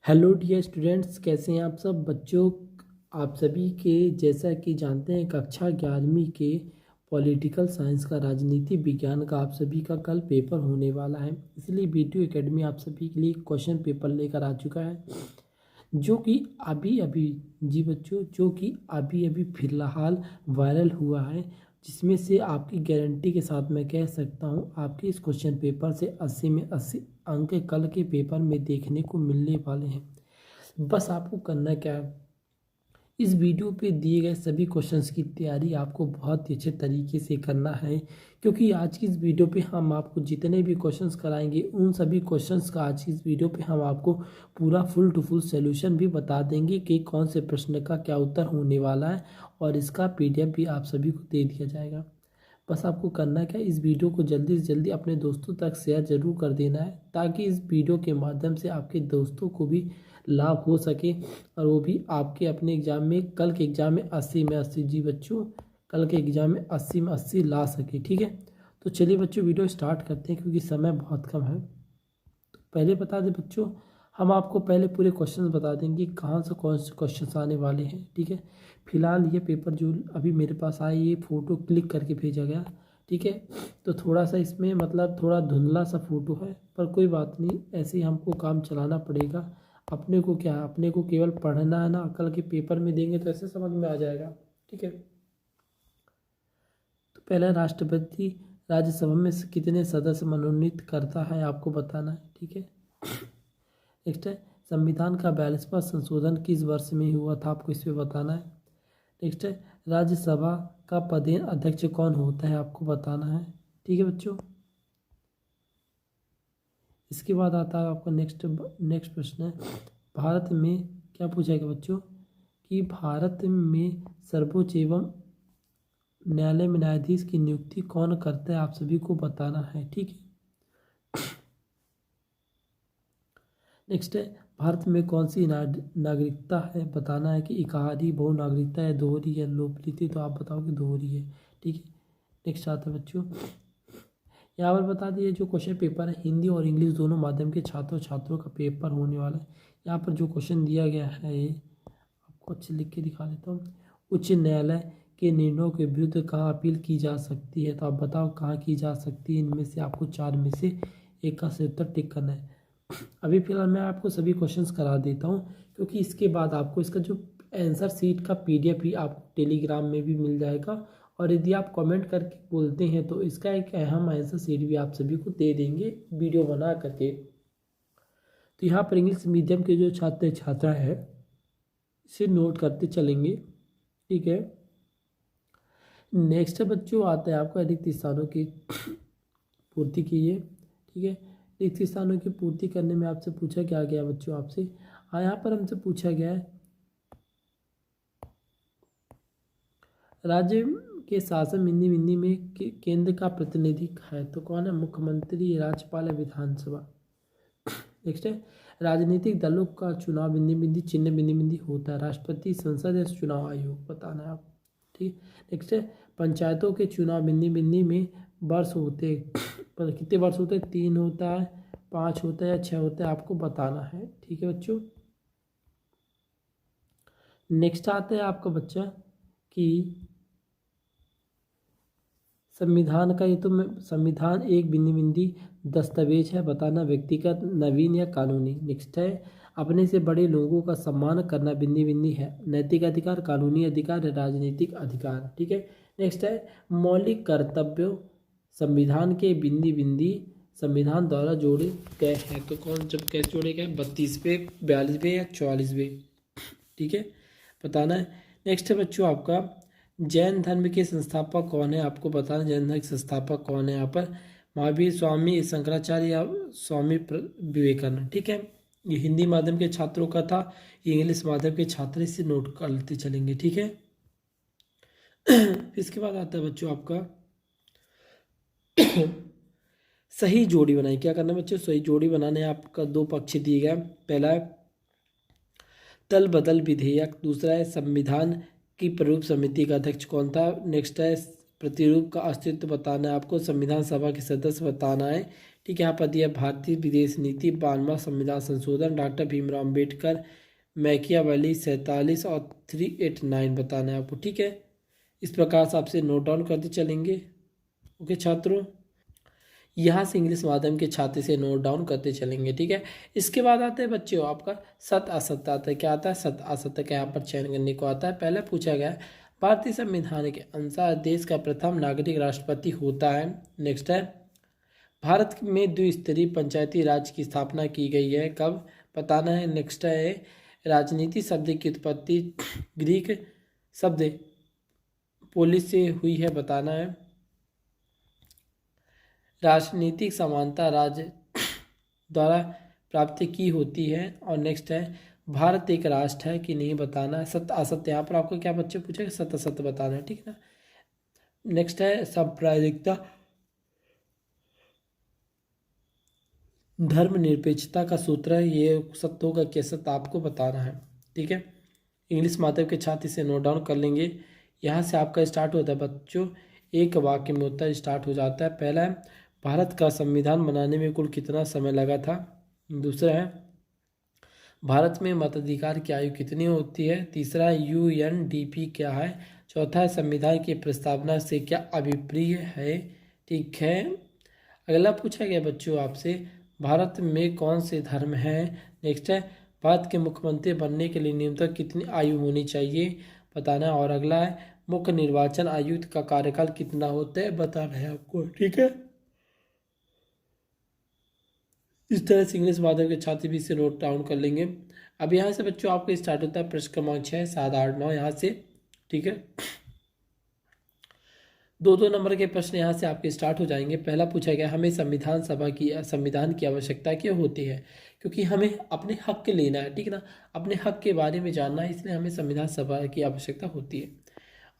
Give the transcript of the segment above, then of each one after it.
Hello dear students, कैसे हैं आप सब बच्चों। आप सभी के जैसा कि जानते हैं कक्षा 11वीं के पॉलिटिकल साइंस का राजनीति विज्ञान का आप सभी का कल पेपर होने वाला है। इसलिए वीडियो एकेडमी आप सभी के लिए क्वेश्चन पेपर लेकर आ चुका है जो कि अभी अभी जी बच्चों जो कि अभी अभी फिलहाल वायरल हुआ है, जिसमें से आपकी गारंटी के साथ मैं कह सकता हूँ आपके इस क्वेश्चन पेपर से 80 में 80 अंक कल के पेपर में देखने को मिलने वाले हैं। बस आपको करना क्या है, इस वीडियो पे दिए गए सभी क्वेश्चंस की तैयारी आपको बहुत ही अच्छे तरीके से करना है, क्योंकि आज की इस वीडियो पे हम आपको जितने भी क्वेश्चंस कराएंगे उन सभी क्वेश्चंस का आज की इस वीडियो पे हम आपको पूरा फुल टू फुल सॉल्यूशन भी बता देंगे कि कौन से प्रश्न का क्या उत्तर होने वाला है, और इसका PDF भी आप सभी को दे दिया जाएगा। बस आपको करना क्या, इस वीडियो को जल्दी से जल्दी अपने दोस्तों तक शेयर जरूर कर देना है, ताकि इस वीडियो के माध्यम से आपके दोस्तों को भी लाभ हो सके और वो भी आपके अपने एग्ज़ाम में, कल के एग्ज़ाम में 80 में 80 जी बच्चों, कल के एग्ज़ाम में 80 में 80 ला सके। ठीक है, तो चलिए बच्चों वीडियो स्टार्ट करते हैं क्योंकि समय बहुत कम है। तो पहले बता दें बच्चों, हम आपको पहले पूरे क्वेश्चन बता देंगे कहाँ से कौन से क्वेश्चन आने वाले हैं। ठीक है, फिलहाल ये पेपर जो अभी मेरे पास आया ये फ़ोटो क्लिक करके भेजा गया। ठीक है, तो थोड़ा सा इसमें मतलब थोड़ा धुंधला सा फ़ोटो है, पर कोई बात नहीं, ऐसे ही हमको काम चलाना पड़ेगा। अपने को क्या है, अपने को केवल पढ़ना है ना, कल के पेपर में देंगे तो ऐसे समझ में आ जाएगा। ठीक है, तो पहला राष्ट्रपति राज्यसभा में से कितने सदस्य मनोनीत करता है आपको बताना है। ठीक है, नेक्स्ट है संविधान का 42वां संशोधन किस वर्ष में हुआ था, आपको इस पर बताना है। नेक्स्ट है राज्यसभा का पदेन अध्यक्ष कौन होता है, आपको बताना है। ठीक है बच्चों, इसके बाद आता है आपका नेक्स्ट प्रश्न है, भारत में क्या पूछा गया बच्चों कि भारत में सर्वोच्च एवं न्यायालय में न्यायाधीश की नियुक्ति कौन करता है, आप सभी को बताना है। ठीक है, नेक्स्ट है भारत में कौन सी नागरिकता है, बताना है कि इकहारी, बहु नागरिकता है, दोहरी या लोकप्रीति, तो आप बताओगे दोहरी है। ठीक है, नेक्स्ट आता है बच्चों, यहाँ पर बता दिए जो क्वेश्चन पेपर है हिंदी और इंग्लिश दोनों माध्यम के छात्रों का पेपर होने वाला है। यहाँ पर जो क्वेश्चन दिया गया है ये आपको अच्छे लिख के दिखा देता हूँ। उच्च न्यायालय के निर्णयों के विरुद्ध कहाँ अपील की जा सकती है, तो आप बताओ कहाँ की जा सकती है। इनमें से आपको 4 में से एक का सही उत्तर टिक करना है। अभी फिलहाल मैं आपको सभी क्वेश्चंस करा देता हूँ, क्योंकि इसके बाद आपको इसका जो आंसर शीट का PDF भी आपको टेलीग्राम में भी मिल जाएगा, और यदि आप कमेंट करके बोलते हैं तो इसका एक अहम आंसर शीट भी आप सभी को दे देंगे वीडियो बना करके। तो यहाँ पर इंग्लिश मीडियम के जो छात्र छात्रा है इसे नोट करते चलेंगे। ठीक है, नेक्स्ट बच्चों आता है आपका रिक्त स्थानों की पूर्ति कीजिए। ठीक है, रिक्त स्थानों की पूर्ति करने में आपसे पूछा क्या गया बच्चों, आपसे यहाँ पर हमसे पूछा गया है राज्य के शासन मिनी में केंद्र का प्रतिनिधि है, तो कौन है, मुख्यमंत्री, राज्यपाल है, विधानसभा। नेक्स्ट है राजनीतिक दलों का चुनाव बिंदी चिन्ह बिंदी होता है, राष्ट्रपति, संसद या चुनाव आयोग, बताना है आप। ठीक, नेक्स्ट है पंचायतों के चुनाव बिंदी में वर्ष होते पर कितने वर्ष होते हैं, 3 होता है, 5 होता है या 6 होता है, आपको बताना है। ठीक है बच्चों, नेक्स्ट आता है आपका बच्चा कि संविधान का, ये तो मैं संविधान एक बिंदी दस्तावेज है, बताना व्यक्तिगत, नवीन या कानूनी। नेक्स्ट है अपने से बड़े लोगों का सम्मान करना बिंदी है, नैतिक अधिकार, कानूनी अधिकार, राजनीतिक अधिकार। ठीक है, नेक्स्ट है मौलिक कर्तव्य संविधान के बिंदी संविधान द्वारा जोड़े गए हैं, तो कौन जब कैसे जोड़े गए, 32वें, 42वें या 44वें। ठीक है, बताना है। नेक्स्ट है बच्चों आपका जैन धर्म के संस्थापक कौन है, आपको बताना जैन धर्म के संस्थापक कौन है। यहाँ पर महावीर, स्वामी शंकराचार्य या स्वामी विवेकानंद। ठीक है, ये हिंदी माध्यम के छात्रों का था, ये इंग्लिश माध्यम के छात्र इसे नोट करते चलेंगे। ठीक है, इसके बाद आता है बच्चों आपका सही जोड़ी बनाई, क्या करना है बच्चों, सही जोड़ी बनाने आपका 2 पक्ष दिए गए। पहला है तल बदल विधेयक, दूसरा है संविधान की प्रारूप समिति का अध्यक्ष कौन था। नेक्स्ट है प्रतिरूप का अस्तित्व बताना है आपको, संविधान सभा के सदस्य बताना है। ठीक है, यहाँ पर दिया भारतीय विदेश नीति, 92वां संविधान संशोधन, डॉक्टर भीमराव अम्बेडकर, मैकियावेली, 47 और 389 बताना है आपको। ठीक है, इस प्रकार से आपसे नोट डाउन करते चलेंगे। ओके छात्रों, यहाँ से इंग्लिश माध्यम के छात्र से नोट डाउन करते चलेंगे। ठीक है, इसके बाद आता है बच्चों आपका सत्य असत्य आता है। क्या आता है? सत्य असत्य का यहाँ पर चयन करने को आता है। पहले पूछा गया भारतीय संविधान के अनुसार देश का प्रथम नागरिक राष्ट्रपति होता है। नेक्स्ट है भारत में द्विस्तरीय पंचायती राज की स्थापना की गई है, कब? बताना है। नेक्स्ट है राजनीति शब्द की उत्पत्ति ग्रीक शब्द पोलिस से हुई है, बताना है। राजनीतिक समानता राज्य द्वारा प्राप्त की होती है। और नेक्स्ट है भारत एक राष्ट्र है कि नहीं, बताना है। सत्य असत्य यहाँ पर आपको क्या बच्चे पूछेगा? सत्य असत्य बताना है। ठीक है ना। नेक्स्ट है सांप्रदायिकता धर्मनिरपेक्षता का सूत्र है, ये सत्य होगा कि सत्य आपको बताना है। ठीक है, इंग्लिश माध्यम के छात्र इसे नोट डाउन कर लेंगे। यहाँ से आपका स्टार्ट होता है बच्चों, एक वाक्य में होता है, स्टार्ट हो जाता है। पहला है भारत का संविधान बनाने में कुल कितना समय लगा था। दूसरा है भारत में मताधिकार की आयु कितनी होती है। तीसरा है UNDP क्या है। चौथा है संविधान की प्रस्तावना से क्या अभिप्राय है। ठीक है, अगला पूछा गया बच्चों आपसे भारत में कौन से धर्म है। नेक्स्ट है भारत के मुख्यमंत्री बनने के लिए न्यूनतम कितनी आयु होनी चाहिए, बताना है। और अगला है मुख्य निर्वाचन आयुक्त का कार्यकाल कितना होता है, बताना है आपको। ठीक है, इस तरह से इंग्लिश माध्यम के छात्र भी इसे नोट डाउन कर लेंगे। अब यहाँ से बच्चों आपका स्टार्ट होता है प्रश्न क्रमांक 6, 7, 8, 9 यहाँ से। ठीक है, 2-2 नंबर के प्रश्न यहाँ से आपके स्टार्ट हो जाएंगे। पहला पूछा गया हमें संविधान की आवश्यकता क्यों होती है, क्योंकि हमें अपने हक के लेना है। ठीक है ना, अपने हक के बारे में जानना है, इसलिए हमें संविधान सभा की आवश्यकता होती है।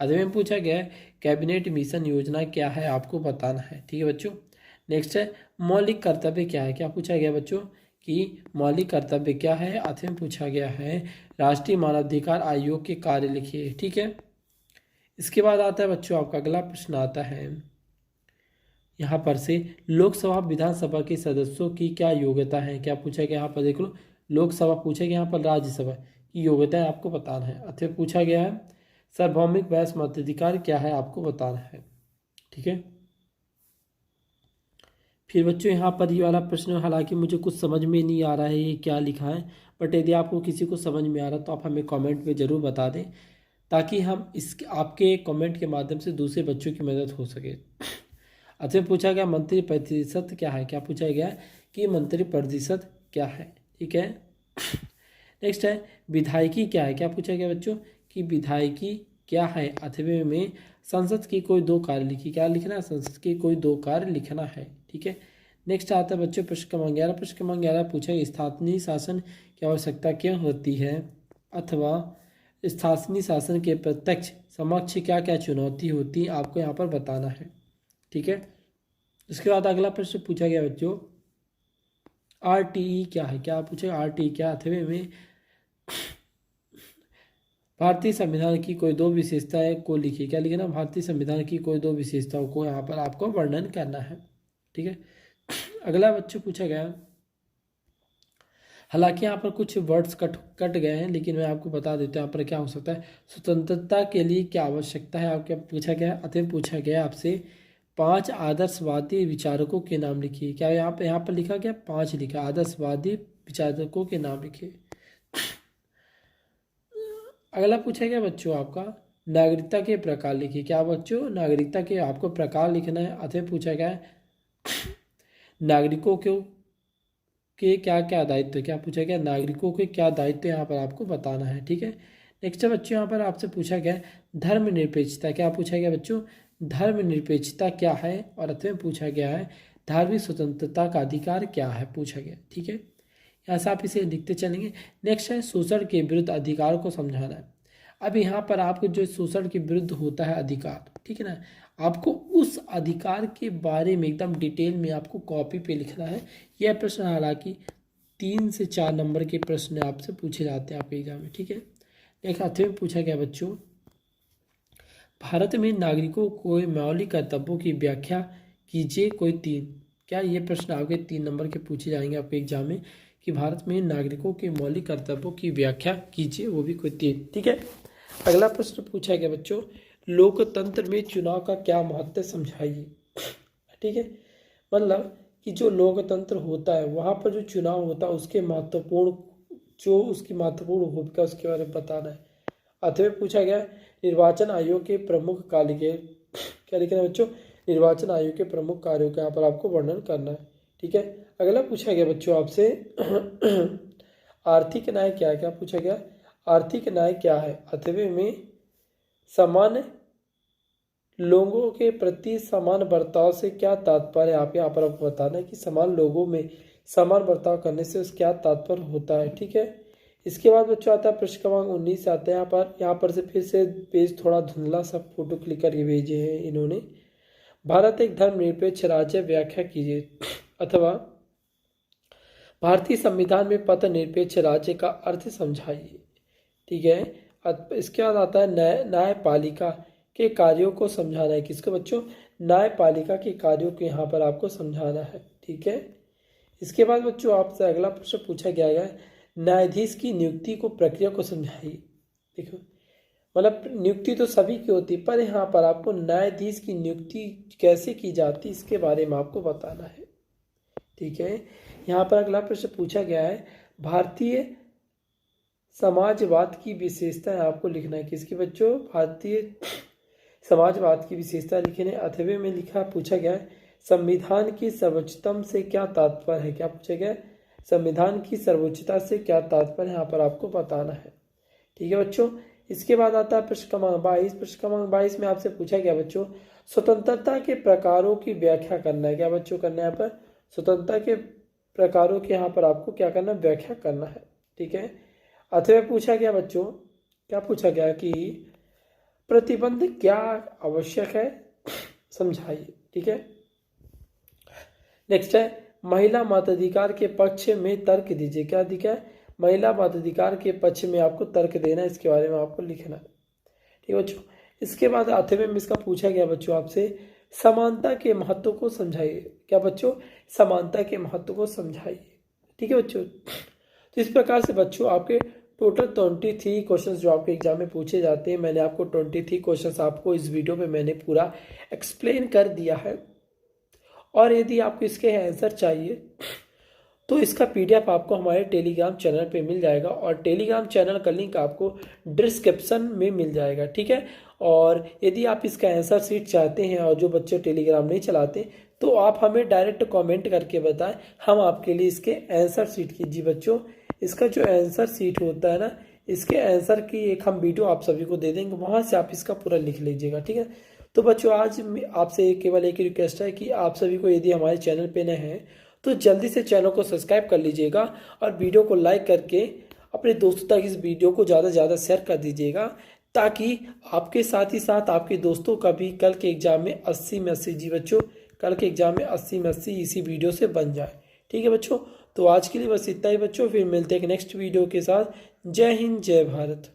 अगले में पूछा गया है कैबिनेट मिशन योजना क्या है, आपको बताना है। ठीक है बच्चों, नेक्स्ट है मौलिक कर्तव्य क्या है। क्या पूछा गया बच्चों कि मौलिक कर्तव्य क्या है। अगले में पूछा गया है राष्ट्रीय मानवाधिकार आयोग के कार्य लिखिए। ठीक है, इसके बाद आता है बच्चों आपका अगला प्रश्न आता है यहाँ पर से लोकसभा विधानसभा के सदस्यों की क्या योग्यता है। क्या पूछा गया यहाँ पर देख लो, लोकसभा पूछा गया, यहाँ पर राज्यसभा की योग्यता है आपको बताना है। अथवा पूछा गया है सार्वभौमिक वयस्क मताधिकार क्या है, आपको बताना है। ठीक है, फिर बच्चों यहाँ पर ये वाला प्रश्न हालांकि मुझे कुछ समझ में नहीं आ रहा है ये क्या लिखा है, बट यदि आपको किसी को समझ में आ रहा तो आप हमें कमेंट में ज़रूर बता दें, ताकि हम इस आपके कमेंट के माध्यम से दूसरे बच्चों की मदद हो सके। अच्छा, पूछा गया मंत्री प्रतिशत क्या है। क्या पूछा गया कि मंत्री प्रतिशत क्या है। ठीक है, नेक्स्ट है विधायकी क्या है। क्या पूछा गया बच्चों कि विधायकी क्या है। अथवे में संसद की कोई दो कार्य लिखी। क्या लिखना है? संसद की कोई दो कार्य लिखना है। ठीक है, नेक्स्ट आता है बच्चों प्रश्न क्रमांक 11। प्रश्न क्रमांक 11 पूछा स्थानीय शासन की आवश्यकता क्यों होती है, अथवा स्थानीय शासन के प्रत्यक्ष समक्ष क्या क्या चुनौती होती है, आपको यहाँ पर बताना है। ठीक है, इसके बाद अगला प्रश्न पूछा गया बच्चों RTE क्या है। क्या पूछेगा RTE क्या। अथवे में भारतीय संविधान की कोई दो विशेषताएं को लिखिए। क्या लिखना? भारतीय संविधान की कोई दो विशेषताओं को यहाँ पर आपको वर्णन करना है। ठीक है, अगला बच्चों पूछा गया, हालांकि यहाँ पर कुछ वर्ड्स कट गए हैं, लेकिन मैं आपको बता देता हूँ यहाँ पर क्या हो सकता है। स्वतंत्रता के लिए क्या आवश्यकता है, आपको पूछा गया। अतः पूछा गया आपसे 5 आदर्शवादी विचारकों के नाम लिखिए। क्या यहाँ पर लिखा गया? 5 लिखा, आदर्शवादी विचारकों के नाम लिखिए। अगला पूछा गया बच्चों आपका नागरिकता के प्रकार लिखिए। क्या बच्चों? नागरिकता के आपको प्रकार लिखना है। अतः पूछा गया नागरिकों के क्या क्या दायित्व है। क्या पूछा गया? नागरिकों के क्या दायित्व यहाँ पर आपको बताना है। ठीक है, नेक्स्ट बच्चों यहाँ पर आपसे पूछा गया धर्मनिरपेक्षता। क्या पूछा गया बच्चों? धर्मनिरपेक्षता क्या है। और अतः पूछा गया है धार्मिक स्वतंत्रता का अधिकार क्या है, पूछा गया। ठीक है, यहाँ से आप इसे लिखते चलेंगे। नेक्स्ट है शोषण के विरुद्ध अधिकार को समझाना है। अब यहाँ पर आपको जो शोषण के विरुद्ध होता है अधिकार, ठीक है ना, आपको उस अधिकार के बारे में एकदम डिटेल में आपको कॉपी पे लिखना है। यह प्रश्न हालांकि 3 से 4 नंबर के प्रश्न आपसे पूछे जाते हैं आपके एग्जाम में। ठीक है, एक हाथ में पूछा गया बच्चों भारत में नागरिकों को मौलिक कर्तव्यों की व्याख्या कीजिए, कोई 3। क्या ये प्रश्न आपके 3 नंबर के पूछे जाएंगे आपके एग्जाम में कि भारत में नागरिकों के मौलिक कर्तव्यों की व्याख्या कीजिए, वो भी कोई 3। ठीक है, अगला प्रश्न पूछा गया बच्चों, लोकतंत्र में चुनाव का क्या महत्व समझाइए। ठीक है, मतलब कि जो लोकतंत्र होता है वहाँ पर जो चुनाव होता है उसकी महत्वपूर्ण भूमिका उसके बारे में बताना है। अथवा पूछा गया निर्वाचन आयोग के प्रमुख कार्य के क्या लिखना है बच्चों, निर्वाचन आयोग के प्रमुख कार्यों का यहाँ पर आपको वर्णन करना है। ठीक है, अगला पूछा गया बच्चों आपसे आर्थिक न्याय क्या है, क्या पूछा गया, आर्थिक न्याय क्या है। अथवे में समान लोगों के प्रति समान बर्ताव से क्या तात्पर्य, आप यहाँ पर आपको बताना है कि समान लोगों में समान बर्ताव करने से उस क्या तात्पर्य होता है। ठीक है, इसके बाद बच्चों आता है प्रश्न क्रमांक 19 आता है। यहाँ पर से फिर से पेज थोड़ा धुंधला सा फोटो क्लिक करके भेजे हैं इन्होंने। भारत एक धर्मनिरपेक्ष राज्य, व्याख्या कीजिए। अथवा भारतीय संविधान में पथ निरपेक्ष राज्य का अर्थ समझाइए। ठीक है, इसके बाद आता है न्यायपालिका के कार्यों को समझाना है। किसको बच्चों, न्यायपालिका के कार्यों को यहाँ पर आपको समझाना है। ठीक है, इसके बाद बच्चों आपसे अगला प्रश्न पूछा गया है, न्यायाधीश की नियुक्ति को प्रक्रिया को समझाइए। देखो, मतलब नियुक्ति तो सभी की होती है, पर यहाँ पर आपको न्यायाधीश की नियुक्ति कैसे की जाती है इसके बारे में आपको बताना है। ठीक है, यहाँ पर अगला प्रश्न पूछा गया है, भारतीय समाजवाद की विशेषता आपको लिखना है। किसकी बच्चों, भारतीय समाजवाद की विशेषता लिखने। अथवे में लिखा पूछा गया है, संविधान की सर्वोच्चतम से क्या तात्पर्य है। क्या पूछा गया, संविधान की सर्वोच्चता से क्या तात्पर्य, यहाँ पर आपको बताना है। ठीक है बच्चों, इसके बाद आता है प्रश्न क्रमांक 22। प्रश्न क्रमांक 22 में आपसे पूछा गया बच्चों, स्वतंत्रता के प्रकारों की व्याख्या करना है। क्या बच्चों करना है, यहाँ पर स्वतंत्रता के प्रकारों के यहाँ पर आपको क्या करना है, व्याख्या करना है। ठीक है, अथवा पूछा गया बच्चों, क्या पूछा गया कि प्रतिबंध क्या आवश्यक है, समझाइए। ठीक है, नेक्स्ट है महिला मताधिकार के पक्ष में तर्क दीजिए। क्या दिखा है, महिला मताधिकार के पक्ष में आपको तर्क देना है, इसके बारे में आपको लिखना है। ठीक है बच्चों, इसके बाद अथवे में इसका पूछा गया बच्चों आपसे, समानता के महत्व को समझाइए। क्या बच्चों, समानता के महत्व को समझाइए। ठीक है बच्चों, तो इस प्रकार से बच्चों आपके टोटल 23 क्वेश्चंस जो आपके एग्जाम में पूछे जाते हैं, मैंने आपको 23 क्वेश्चंस आपको इस वीडियो में मैंने पूरा एक्सप्लेन कर दिया है। और यदि आपको इसके आंसर चाहिए तो इसका PDF आपको हमारे टेलीग्राम चैनल पे मिल जाएगा, और टेलीग्राम चैनल का लिंक आपको डिस्क्रिप्शन में मिल जाएगा। ठीक है, और यदि आप इसका आंसर शीट चाहते हैं और जो बच्चे टेलीग्राम नहीं चलाते तो आप हमें डायरेक्ट कमेंट करके बताएं, हम आपके लिए इसके आंसर शीट कीजिए। बच्चों, इसका जो आंसर शीट होता है ना, इसके आंसर की एक हम वीडियो आप सभी को दे देंगे, वहाँ से आप इसका पूरा लिख लीजिएगा। ठीक है, तो बच्चों आज आपसे केवल एक ही रिक्वेस्ट है कि आप सभी को यदि हमारे चैनल पे नए हैं तो जल्दी से चैनल को सब्सक्राइब कर लीजिएगा, और वीडियो को लाइक करके अपने दोस्तों तक इस वीडियो को ज़्यादा से ज़्यादा शेयर कर दीजिएगा, ताकि आपके साथ ही साथ आपके दोस्तों का भी कल के एग्जाम में 80 में 80, जी बच्चों, कल के एग्जाम में 80 में 80 इसी वीडियो से बन जाए। ठीक है बच्चों, तो आज के लिए बस इतना ही बच्चों, फिर मिलते हैं नेक्स्ट वीडियो के साथ। जय हिंद, जय भारत।